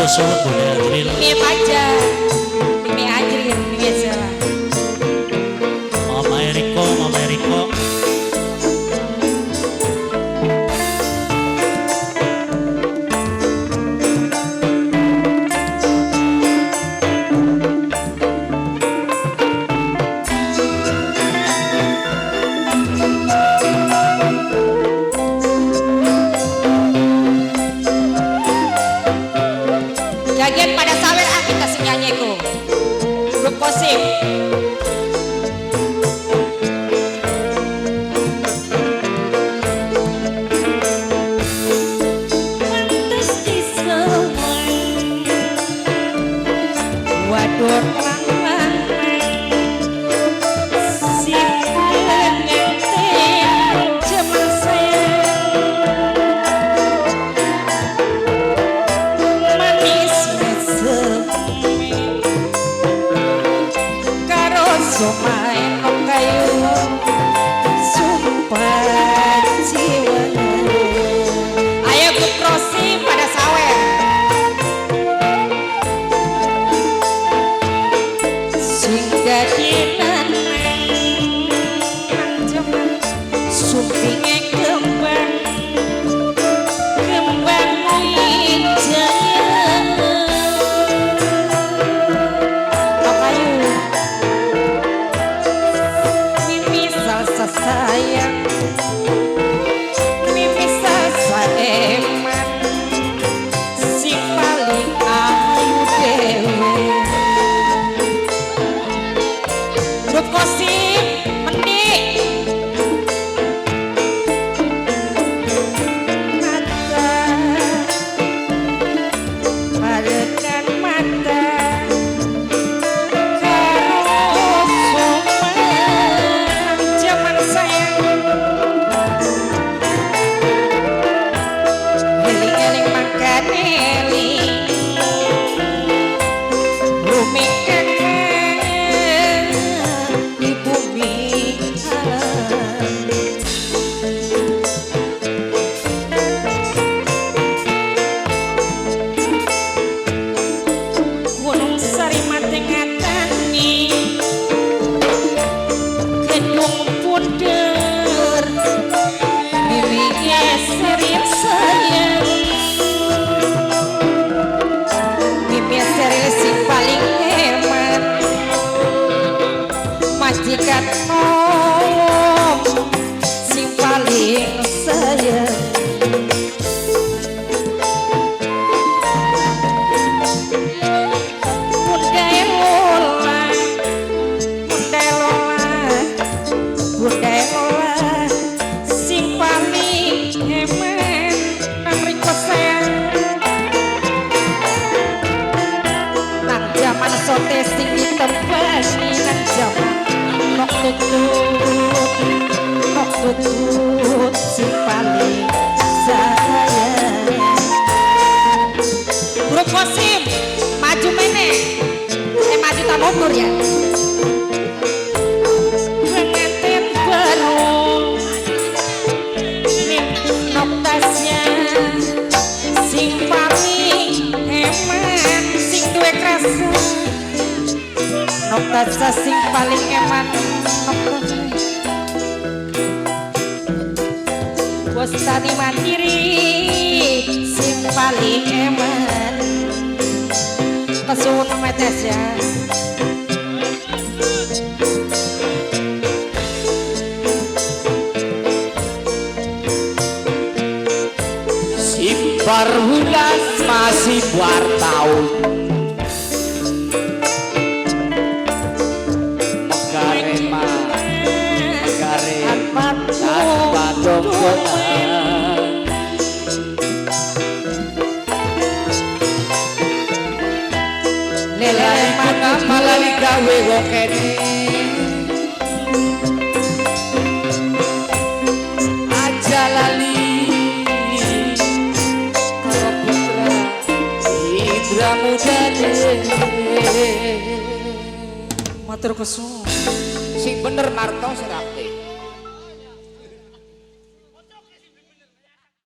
suwun boleh Ajril. Piye pajar. Piye Ajril biasa. Mama Eriko, Mama Eriko. Bagian pada sawer kita sing nyanyiku. Grup Kosip. Pantes disemai. Waduh lang-lang. Si pengantin jaman sayang. Manis karo somai no kayu sumpah jiwa. Ayo grup Rosi pada sawer. Sing dadi lanang jaman sumpinge kembang kembang wijaya. Sayang mimi sasaeman si paling ayu dewe. Grup Kosip mendik mata padekan mata majikan om sing paling sayang. Budaya lola, budaya lola sing paling hemat nang riko sayang. Nang jaman sote sing ditempani nang jaman nok tutut si paling sayang. Grup Kosip maju meneh, maju tak mundur ya. Pengantin baru nok tasnya sing paling hemat sing duwe krasa. Nok tasnya sing paling hemat bos tani mandiri sing paling eman kesuwun metes ya. Si Barhulas masih wartaun tanpa dongkotan lelai mana malah digawe wong kene aja lali karo putra Indra muda matur kesuwun sing bener Narto Serakti.